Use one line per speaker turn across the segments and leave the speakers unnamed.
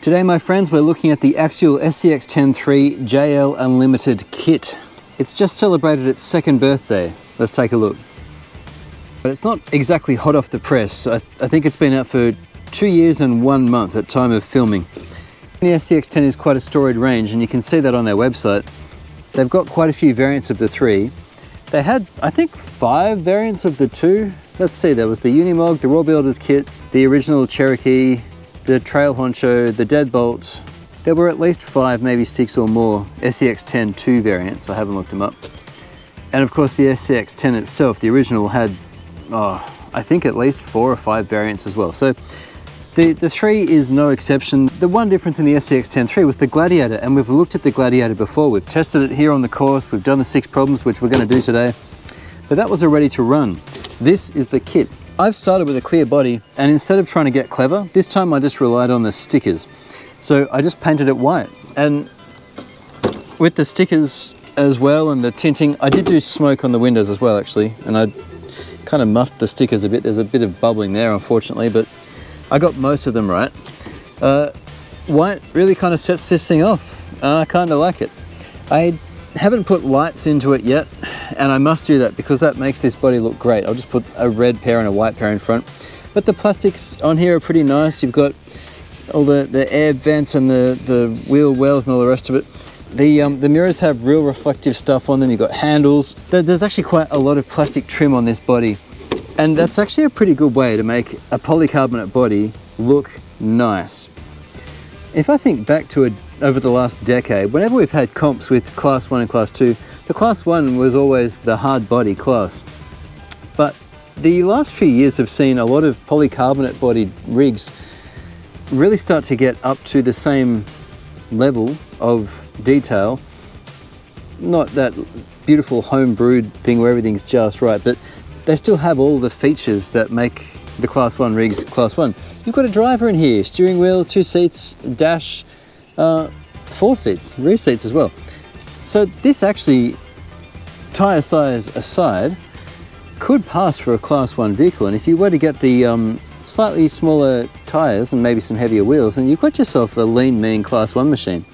Today, my friends, we're looking at the Axial SCX10 III JL Unlimited kit. It's just celebrated its second birthday. Let's take a look. But it's not exactly hot off the press. I think it's been out for 2 years and 1 month at time of filming. The SCX10 is quite a storied range, and you can see that on their website. They've got quite a few variants of the 3. They had, I think, 5 variants of the 2. Let's see, there was the Unimog, the Raw Builders kit, the original Cherokee, the Trail Honcho, the Deadbolt. There were at least 5, maybe 6 or more SCX10 II variants. I haven't looked them up. And of course the SCX10 itself, the original, had, I think at least 4 or 5 variants as well. So the 3 is no exception. The one difference in the SCX10 III was the Gladiator, and we've looked at the Gladiator before. We've tested it here on the course. We've done the 6 problems, which we're going to do today. But that was already to run. This is the kit. I've started with a clear body, and instead of trying to get clever, this time I just relied on the stickers. So I just painted it white. And with the stickers as well and the tinting, I did do smoke on the windows as well, actually. And I kind of muffed the stickers a bit. There's a bit of bubbling there, unfortunately, but I got most of them right. White really kind of sets this thing off. I kind of like it. I haven't put lights into it yet, and I must do that because that makes this body look great. I'll just put a red pair and a white pair in front. But the plastics on here are pretty nice. You've got all the air vents and the wheel wells and all the rest of it. The mirrors have real reflective stuff on them. You've got handles. There's actually quite a lot of plastic trim on this body, and that's actually a pretty good way to make a polycarbonate body look nice. If I think back to over the last decade, whenever we've had comps with Class 1 and Class 2, the Class 1 was always the hard body class. But the last few years have seen a lot of polycarbonate bodied rigs really start to get up to the same level of detail. Not that beautiful home brewed thing where everything's just right, but they still have all the features that make the Class 1 rigs Class 1. You've got a driver in here, steering wheel, 2 seats, dash, 4 seats, rear seats as well. So this actually, tyre size aside, could pass for a Class 1 vehicle. And if you were to get the slightly smaller tyres and maybe some heavier wheels, then you've got yourself a lean, mean Class 1 machine.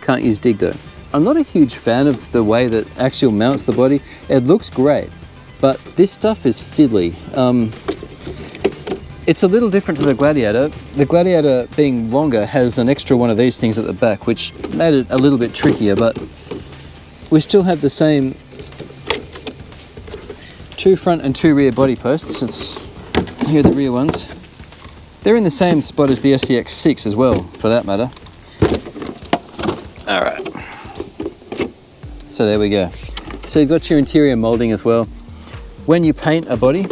Can't use dig though. I'm not a huge fan of the way that Axial mounts the body. It looks great, but this stuff is fiddly. It's a little different to the Gladiator. The Gladiator, being longer, has an extra one of these things at the back, which made it a little bit trickier, but we still have the same 2 front and 2 rear body posts. Here are the rear ones. They're in the same spot as the SCX6 as well, for that matter. All right. So there we go. So you've got your interior molding as well. When you paint a body,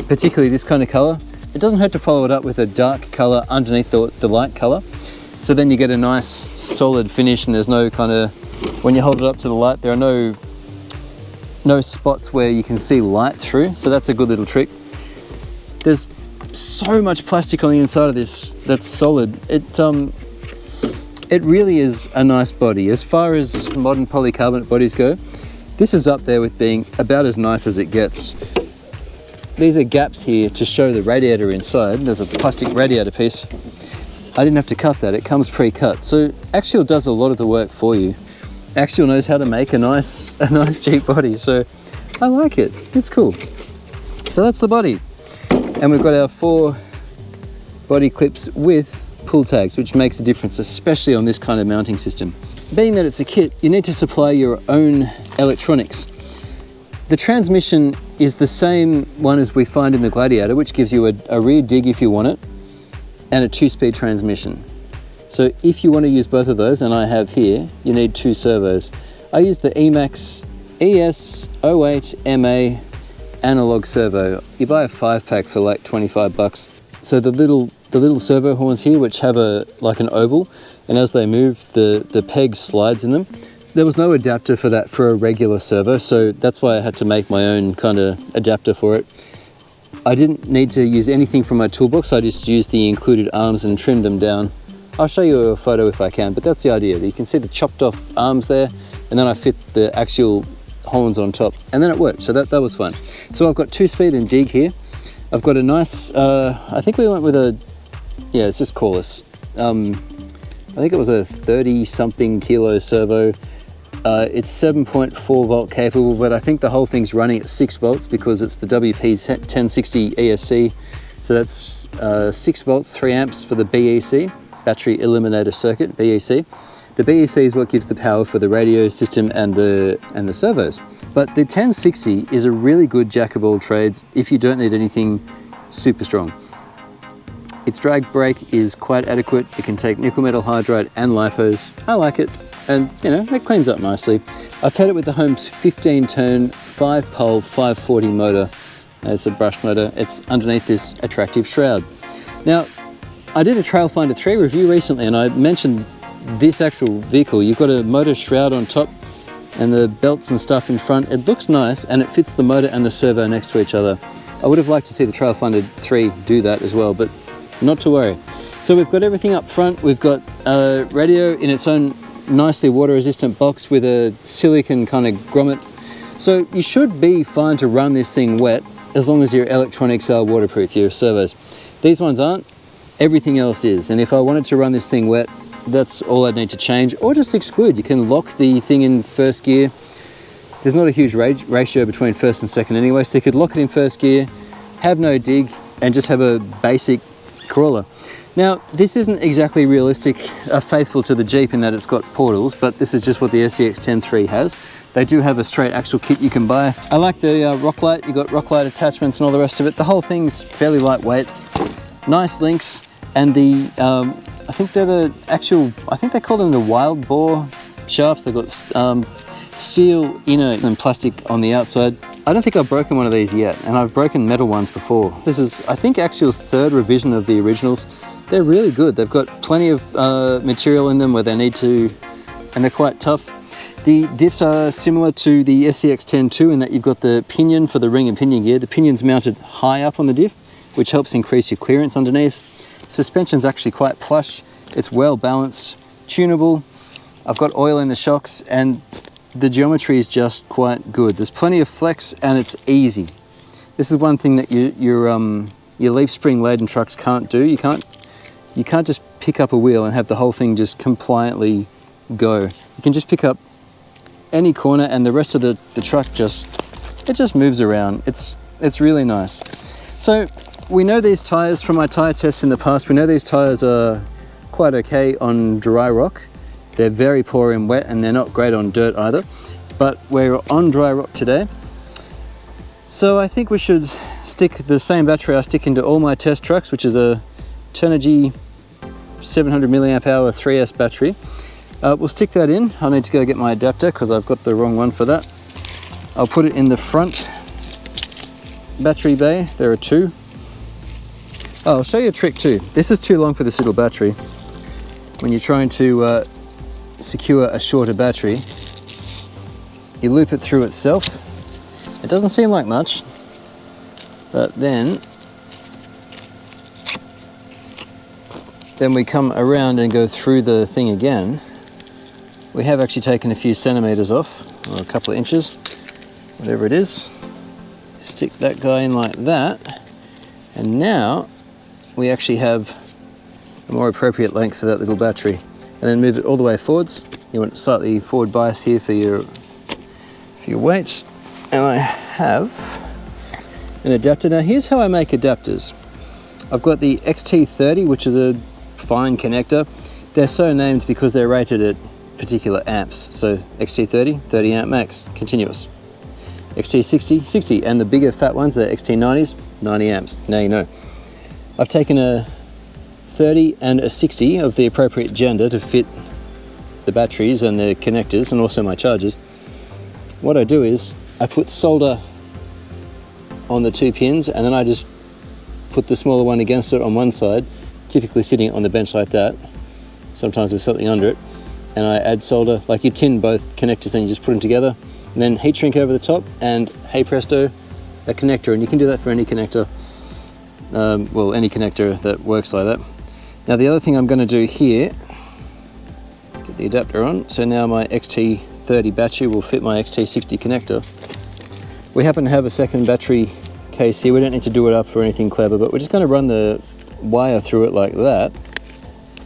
particularly this kind of color, it doesn't hurt to follow it up with a dark color underneath the light color. So then you get a nice solid finish, and there's no kind of, when you hold it up to the light, there are no spots where you can see light through. So that's a good little trick. There's so much plastic on the inside of this that's solid. It really is a nice body. As far as modern polycarbonate bodies go, this is up there with being about as nice as it gets. These are gaps here to show the radiator inside. There's a plastic radiator piece. I didn't have to cut that, it comes pre-cut. So Axial does a lot of the work for you. Axial knows how to make a nice cheap body, so I like it, it's cool. So that's the body. And we've got our 4 body clips with pull tags, which makes a difference, especially on this kind of mounting system. Being that it's a kit, you need to supply your own electronics. The transmission is the same one as we find in the Gladiator, which gives you a rear dig if you want it, and a 2-speed transmission. So if you want to use both of those, and I have here, you need 2 servos. I use the EMAX ES08MA analog servo. You buy a 5-pack for like 25 bucks. So the little servo horns here, which have like an oval, and as they move, the peg slides in them. There was no adapter for that for a regular servo, so that's why I had to make my own kind of adapter for it. I didn't need to use anything from my toolbox. I just used the included arms and trimmed them down. I'll show you a photo if I can, but that's the idea. You can see the chopped off arms there, and then I fit the Axial horns on top, and then it worked, so that was fun. So I've got 2-speed and dig here. I've got a nice, I think we went with it's just Coreless. I think it was a 30-something kilo servo. It's 7.4 volt capable, but I think the whole thing's running at 6 volts because it's the WP-1060 ESC. So that's 6 volts, 3 amps for the BEC, battery eliminator circuit, BEC. The BEC is what gives the power for the radio system and the servos. But the 1060 is a really good jack of all trades if you don't need anything super strong. Its drag brake is quite adequate. It can take nickel metal hydride and lipos. I like it, and you know, it cleans up nicely. I've paired it with the Holmes 15-turn 5-pole 540 motor. It's a brush motor. It's underneath this attractive shroud. Now, I did a Trailfinder 3 review recently, and I mentioned this actual vehicle. You've got a motor shroud on top and the belts and stuff in front. It looks nice, and it fits the motor and the servo next to each other. I would have liked to see the Trailfinder 3 do that as well, but not to worry. So we've got everything up front. We've got a radio in its own nicely water resistant box with a silicon kind of grommet. So you should be fine to run this thing wet as long as your electronics are waterproof, your servos. These ones aren't, everything else is. And if I wanted to run this thing wet, that's all I'd need to change, or just exclude. You can lock the thing in first gear. There's not a huge ratio between first and second anyway, so you could lock it in first gear, have no dig, and just have a basic crawler. Now, this isn't exactly realistic, faithful to the Jeep in that it's got portals, but this is just what the SCX10 III has. They do have a straight axle kit you can buy. I like the rock light. You've got rock light attachments and all the rest of it. The whole thing's fairly lightweight, nice links, and the I think they're the actual, I think they call them the wild boar shafts. They've got steel inner and plastic on the outside. I don't think I've broken one of these yet, and I've broken metal ones before. This is, I think, Axial's 3rd revision of the originals. They're really good. They've got plenty of material in them where they need to, and they're quite tough. The diffs are similar to the SCX10 II in that you've got the pinion for the ring and pinion gear. The pinion's mounted high up on the diff, which helps increase your clearance underneath. Suspension's actually quite plush. It's well balanced, tunable. I've got oil in the shocks, and the geometry is just quite good. There's plenty of flex, and it's easy. This is one thing that your leaf spring laden trucks can't do. You can't just pick up a wheel and have the whole thing just compliantly go. You can just pick up any corner, and the rest of the truck just moves around. It's really nice. So we know these tires from my tire tests in the past. We know these tires are quite okay on dry rock. They're very poor in wet, and they're not great on dirt either. But we're on dry rock today, so I think we should stick the same battery I stick into all my test trucks, which is a Turnigy 700 milliamp hour 3S battery. We'll stick that in. I need to go get my adapter because I've got the wrong one for that. I'll put it in the front battery bay. There are 2. Oh, I'll show you a trick too. This is too long for this little battery. When you're trying to secure a shorter battery, you loop it through itself. It doesn't seem like much, but then we come around and go through the thing again. We have actually taken a few centimeters off, or a couple of inches, whatever it is. Stick that guy in like that, and now we actually have a more appropriate length for that little battery. And then move it all the way forwards. You want slightly forward bias here for your weights. And I have an adapter. Now here's how I make adapters. I've got the XT30, which is a fine connector. They're so named because they're rated at particular amps. So XT30, 30 amp max, continuous. XT60, 60, and the bigger fat ones, the XT90s, 90 amps. Now you know. I've taken a 30 and a 60 of the appropriate gender to fit the batteries and the connectors, and also my chargers. What I do is I put solder on the 2 pins, and then I just put the smaller one against it on one side, typically sitting on the bench like that, sometimes with something under it, and I add solder, like you tin both connectors and you just put them together, and then heat shrink over the top, and hey presto, a connector. And you can do that for any connector, well, any connector that works like that. Now the other thing I'm going to do here, get the adapter on, so now my XT30 battery will fit my XT60 connector. We happen to have a second battery case here. We don't need to do it up or anything clever, but we're just going to run the wire through it like that.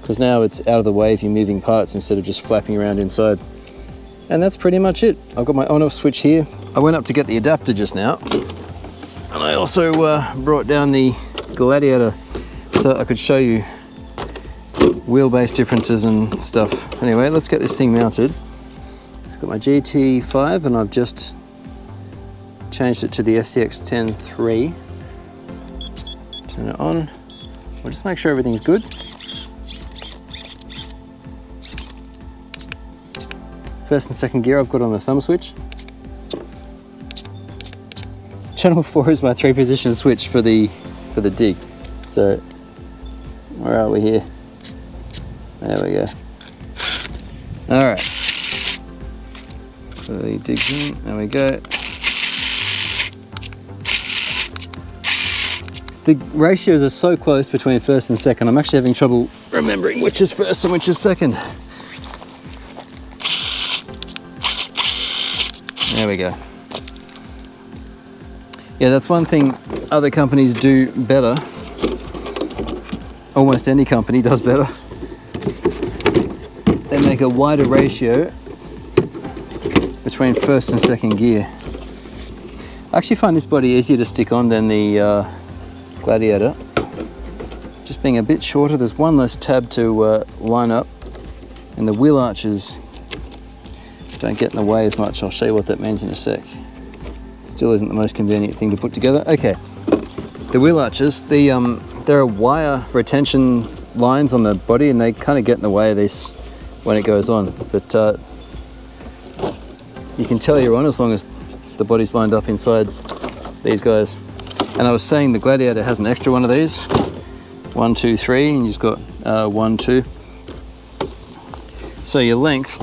because now it's out of the way if you're moving parts instead of just flapping around inside. And that's pretty much it. I've got my on-off switch here. I went up to get the adapter just now, and I also brought down the Gladiator so I could show you wheelbase differences and stuff. Anyway, let's get this thing mounted. I've got my GT5 and I've just changed it to the SCX10 III. Turn it on. We'll just make sure everything's good. First and second gear I've got on the thumb switch. Channel 4 is my 3-position switch for the dig. So where are we here? There we go. All right. So the dig's in. There we go. The ratios are so close between first and second, I'm actually having trouble remembering which is first and which is second. There we go. Yeah, that's one thing other companies do better. Almost any company does better. They make a wider ratio between first and second gear. I actually find this body easier to stick on than the Gladiator. Just being a bit shorter, there's one less tab to line up, and the wheel arches don't get in the way as much. I'll show you what that means in a sec. Still isn't the most convenient thing to put together. Okay, the wheel arches, there are wire retention lines on the body, and they kind of get in the way of this when it goes on, but you can tell you're on as long as the body's lined up inside these guys. And I was saying the Gladiator has an extra one of these, 1, 2, 3, and you've got 1, 2. So your length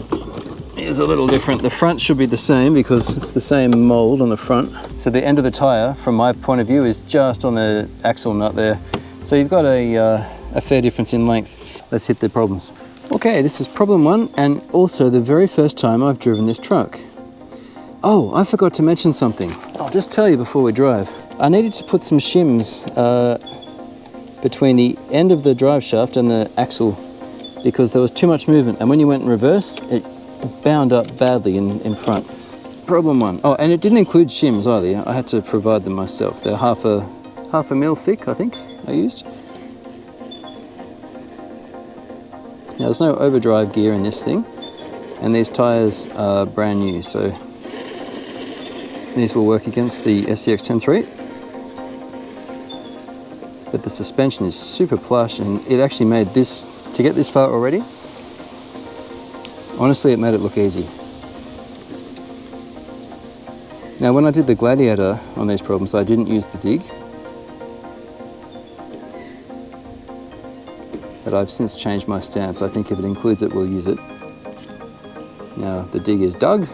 is a little different. The front should be the same because it's the same mold on the front. So the end of the tire, from my point of view, is just on the axle nut there. So you've got a fair difference in length. Let's hit the problems. Okay, this is problem 1, and also the very first time I've driven this truck. Oh, I forgot to mention something. I'll just tell you before we drive. I needed to put some shims between the end of the drive shaft and the axle because there was too much movement, and when you went in reverse, it bound up badly in front. Problem 1. Oh, and it didn't include shims either. I had to provide them myself. They're half a mil thick, I think I used. Now there's no overdrive gear in this thing, and these tyres are brand new, so these will work against the SCX10 III. But the suspension is super plush, and it actually made this, to get this far already, honestly it made it look easy. Now when I did the Gladiator on these problems, I didn't use the dig, but I've since changed my stance. I think if it includes it, we'll use it. Now the dig is dug,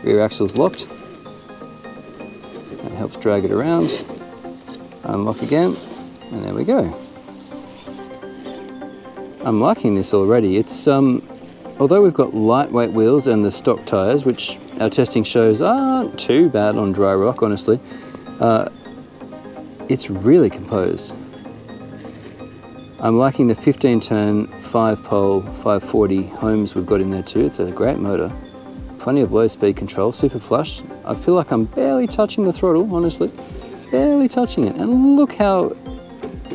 rear axle's locked. That helps drag it around. Unlock again, and there we go. I'm liking this already. It's although we've got lightweight wheels and the stock tyres, which our testing shows aren't too bad on dry rock, honestly, it's really composed. I'm liking the 15-turn, 5-pole, 540 Holmes we've got in there too. It's a great motor. Plenty of low-speed control, super flush. I feel like I'm barely touching the throttle, honestly. Barely touching it. And look how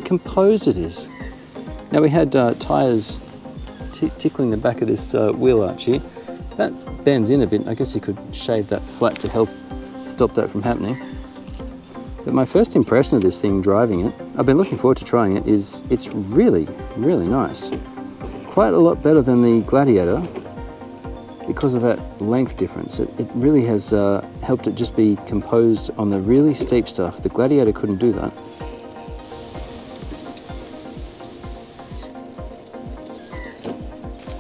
composed it is. Now we had tyres tickling the back of this wheel arch here. That bends in a bit. I guess you could shave that flat to help stop that from happening. But my first impression of this thing, driving it, I've been looking forward to trying it, is it's really, really nice. Quite a lot better than the Gladiator because of that length difference. It really has helped it just be composed on the really steep stuff. The Gladiator couldn't do that.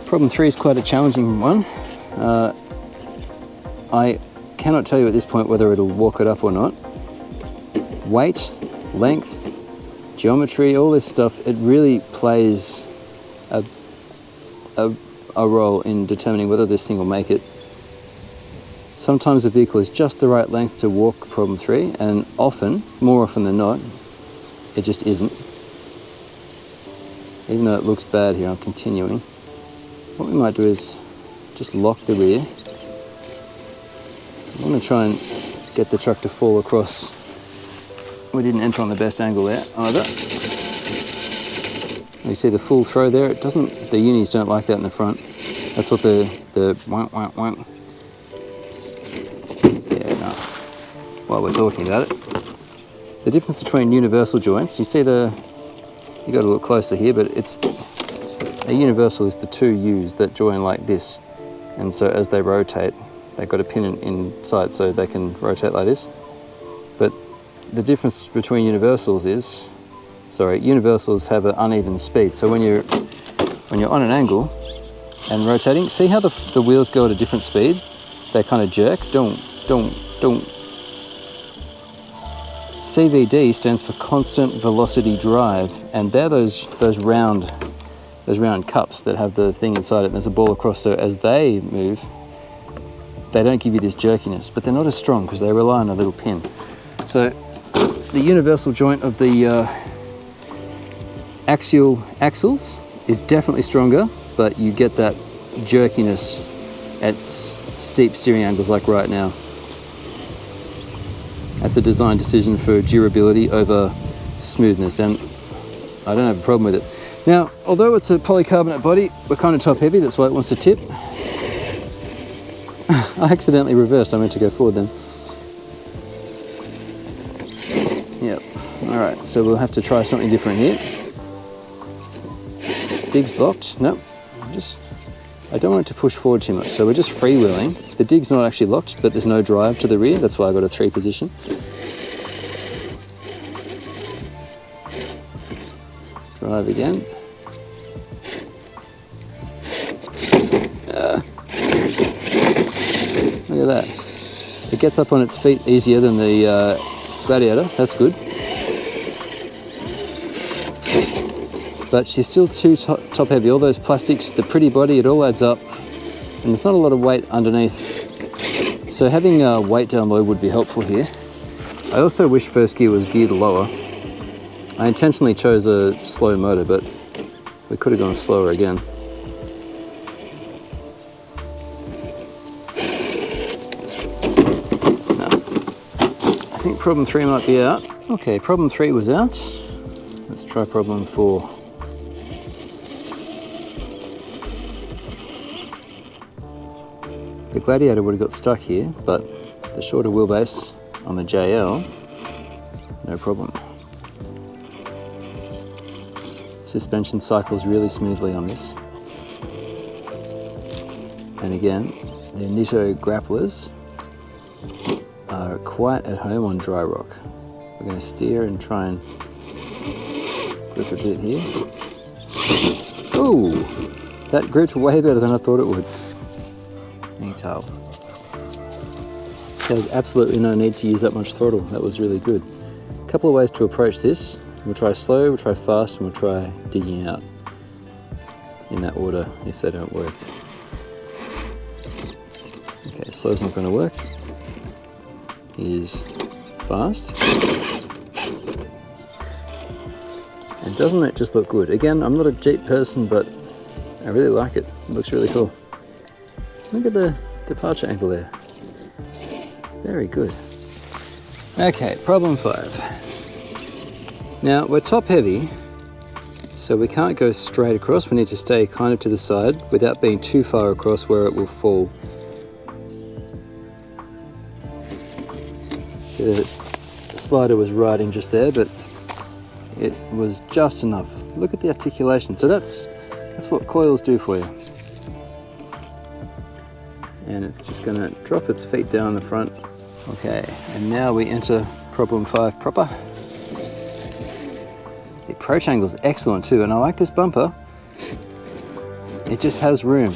Problem 3 is quite a challenging one. I cannot tell you at this point whether it'll walk it up or not. Weight, length, geometry, all this stuff, it really plays a role in determining whether this thing will make it. Sometimes the vehicle is just the right length to walk problem 3, and often, more often than not, it just isn't. Even though it looks bad here, I'm continuing. What we might do is just lock the rear. I'm going to try and get the truck to fall across. We didn't enter on the best angle there either. You see the full throw there? It doesn't, the unis don't like that in the front. That's what the wank, wank, wank. Yeah, no. While we're talking about it. The difference between universal joints, you see the, you got to look closer here, but it's, a universal is the two U's that join like this. And so as they rotate, they've got a pin inside so they can rotate like this. But the difference between universals is, universals have an uneven speed. So when you're on an angle and rotating, see how the wheels go at a different speed? They kind of jerk, don't. CVD stands for constant velocity drive, and they're those round cups that have the thing inside it and there's a ball across, so as they move, they don't give you this jerkiness, but they're not as strong because they rely on a little pin. So the universal joint of the axles is definitely stronger, but you get that jerkiness at steep steering angles like right now. That's a design decision for durability over smoothness, and I don't have a problem with it. Now, although it's a polycarbonate body, we're kind of top heavy, that's why it wants to tip. I accidentally reversed, I meant to go forward then. Yep, all right, so we'll have to try something different here. Dig's locked, nope, I don't want it to push forward too much, so we're just freewheeling. The dig's not actually locked, but there's no drive to the rear, that's why I got a 3 position. Drive again. Look at that. It gets up on its feet easier than the Gladiator, that's good. But she's still too top heavy. All those plastics, the pretty body, it all adds up. And there's not a lot of weight underneath. So having weight down low would be helpful here. I also wish first gear was geared lower. I intentionally chose a slow motor, but we could have gone slower again. No. I think problem 3 might be out. Okay, problem 3 was out. Let's try problem 4. The Gladiator would have got stuck here, but the shorter wheelbase on the JL, no problem. Suspension cycles really smoothly on this. And again, the Nitto grapplers are quite at home on dry rock. We're going to steer and try and grip a bit here. Ooh, that gripped way better than I thought it would. Tail. There's absolutely no need to use that much throttle. That was really good. A couple of ways to approach this. We'll try slow, we'll try fast, and we'll try digging out in that order if they don't work. Okay, slow's not going to work. Here's fast. And doesn't it just look good? Again, I'm not a Jeep person, but I really like it. It looks really cool. Look at the departure angle there. Very good. Okay, problem 5. Now, we're top heavy, so we can't go straight across. We need to stay kind of to the side without being too far across where it will fall. The slider was riding just there, but it was just enough. Look at the articulation. So that's what coils do for you. And it's just going to drop its feet down the front. Okay, and now we enter problem 5 proper. The approach angle is excellent too, and I like this bumper. It just has room.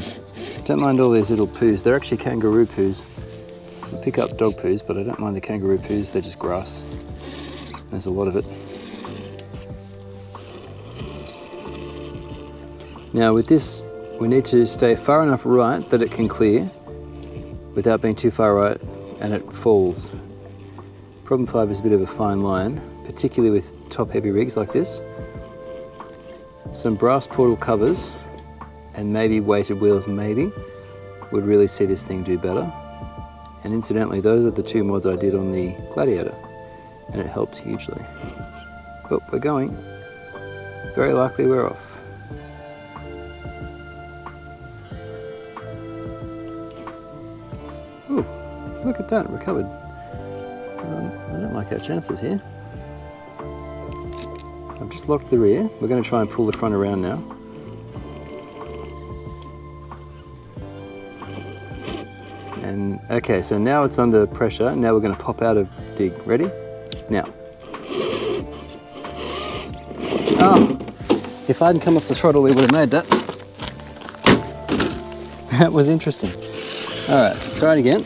Don't mind all these little poos. They're actually kangaroo poos. I pick up dog poos, but I don't mind the kangaroo poos. They're just grass. There's a lot of it. Now with this, we need to stay far enough right that it can clear without being too far right, and it falls. Problem 5 is a bit of a fine line, particularly with top heavy rigs like this. some brass portal covers and maybe weighted wheels maybe would really see this thing do better. And incidentally, those are the two mods I did on the Gladiator, and it helped hugely. Oh, we're going. Very likely we're off. Ooh, look at that, recovered. I don't like our chances here. I've just locked the rear. We're going to try and pull the front around now. And okay, so now it's under pressure. Now we're going to pop out of dig. Ready? Now. Oh, if I hadn't come off the throttle, we would have made that. That was interesting. All right, try it again.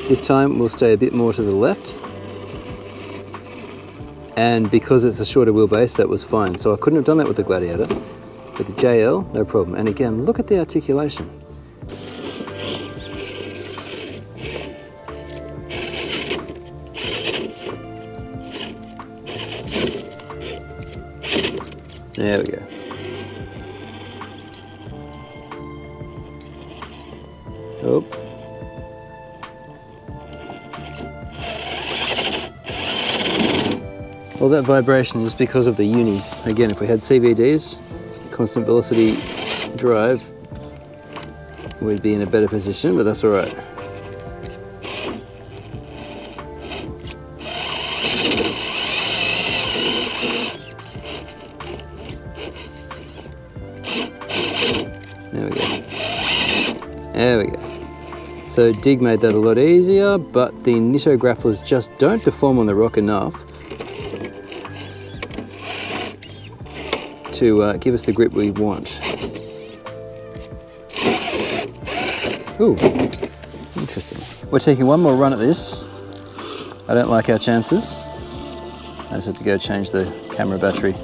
This time we'll stay a bit more to the left. And because it's a shorter wheelbase, that was fine. So I couldn't have done that with the Gladiator. With the JL, no problem. And again, look at the articulation. There we go. Oh. All that vibration is because of the unis. Again, if we had CVDs, constant velocity drive, we'd be in a better position, but that's all right. There we go. There we go. So dig made that a lot easier, but the Nitto grapplers just don't deform on the rock enough to give us the grip we want. Ooh, interesting. We're taking one more run at this. I don't like our chances. I just had to go change the camera battery.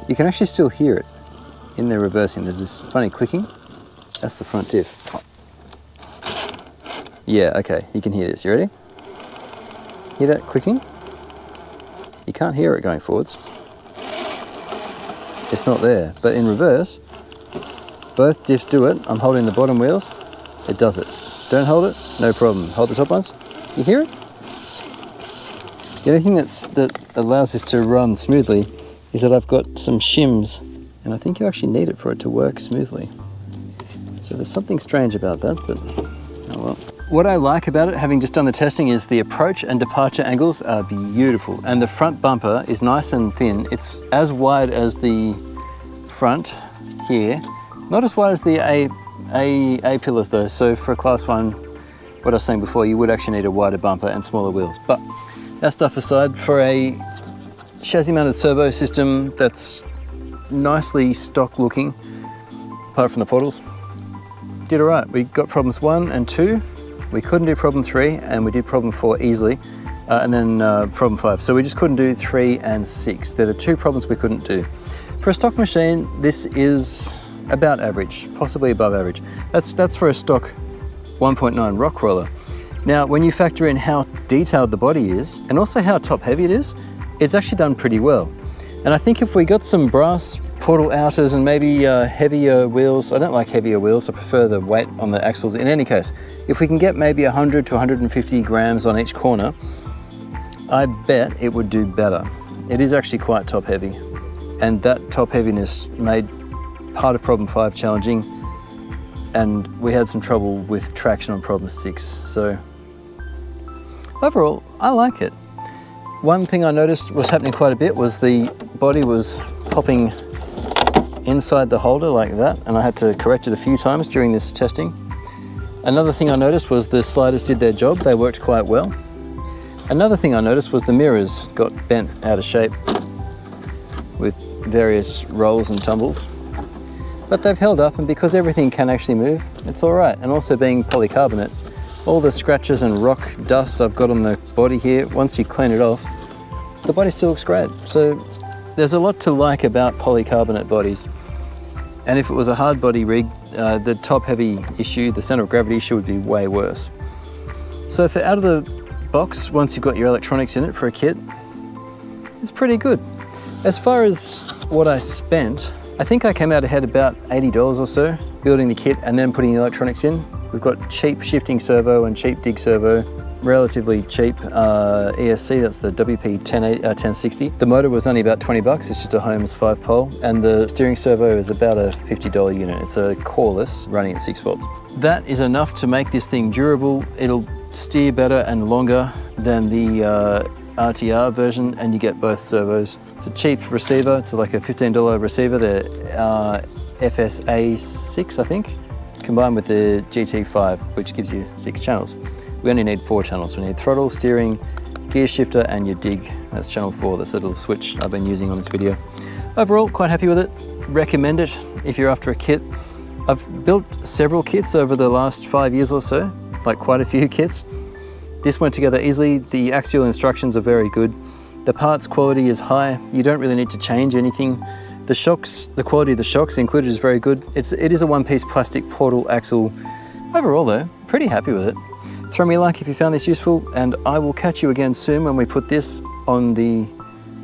You can actually still hear it in the reversing. There's this funny clicking. That's the front diff. Yeah, okay, you can hear this. You ready? Hear that clicking? You can't hear it going forwards. It's not there, but in reverse, both diffs do it. I'm holding the bottom wheels, it does it. Don't hold it, no problem. Hold the top ones, you hear it? The only thing that allows this to run smoothly is that I've got some shims, and I think you actually need it for it to work smoothly. So there's something strange about that, but oh well. What I like about it, having just done the testing, is the approach and departure angles are beautiful, and the front bumper is nice and thin. It's as wide as the front here, not as wide as the A pillars though. So for a class 1, what I was saying before, you would actually need a wider bumper and smaller wheels. But that stuff aside, for a chassis mounted servo system that's nicely stock looking, apart from the portals, did all right. We got problems 1 and 2. We couldn't do problem 3, and we did problem 4 easily, and then problem 5. So we just couldn't do 3 and 6. They're the 2 problems we couldn't do. For a stock machine, this is about average, possibly above average. That's for a stock 1.9 rock crawler. Now, when you factor in how detailed the body is, and also how top heavy it is, it's actually done pretty well. And I think if we got some brass portal outers and maybe heavier wheels, I don't like heavier wheels, I prefer the weight on the axles. In any case, if we can get maybe 100 to 150 grams on each corner, I bet it would do better. It is actually quite top heavy, and that top heaviness made part of problem 5 challenging, and we had some trouble with traction on problem 6. So overall, I like it. One thing I noticed was happening quite a bit was the body was popping inside the holder like that, and I had to correct it a few times during this testing. Another thing I noticed was the sliders did their job. They worked quite well. Another thing I noticed was the mirrors got bent out of shape with various rolls and tumbles. But they've held up, and because everything can actually move, it's all right. And also being polycarbonate, all the scratches and rock dust I've got on the body here, once you clean it off, the body still looks great. So there's a lot to like about polycarbonate bodies. And if it was a hard body rig, the top heavy issue, the center of gravity issue would be way worse. So for out of the box, once you've got your electronics in it for a kit, it's pretty good. As far as what I spent, I think I came out ahead about $80 or so building the kit and then putting the electronics in. We've got cheap shifting servo and cheap dig servo, relatively cheap ESC, that's the WP-1060. The motor was only about 20 bucks, it's just a Holmes 5-pole, and the steering servo is about a $50 unit. It's a Coreless running at 6 volts. That is enough to make this thing durable. It'll steer better and longer than the RTR version, and you get both servos. It's a cheap receiver, it's like a $15 receiver, the FSA6 I think, combined with the GT5, which gives you 6 channels. We only need 4 channels. We need throttle, steering, gear shifter, and your dig. That's channel 4, that's a little switch I've been using on this video. Overall, quite happy with it. Recommend it if you're after a kit. I've built several kits over the last 5 years or so, like quite a few kits. This went together easily. The axial instructions are very good. The parts quality is high. You don't really need to change anything. The shocks, the quality of the shocks included is very good. It is a one-piece plastic portal axle. Overall though, pretty happy with it. Throw me a like if you found this useful, and I will catch you again soon when we put this on the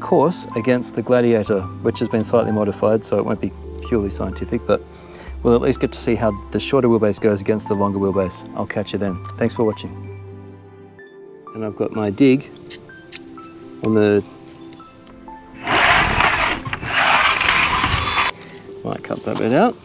course against the Gladiator, which has been slightly modified, so it won't be purely scientific, but we'll at least get to see how the shorter wheelbase goes against the longer wheelbase. I'll catch you then. Thanks for watching. And I've got my dig on the... Might cut that bit out.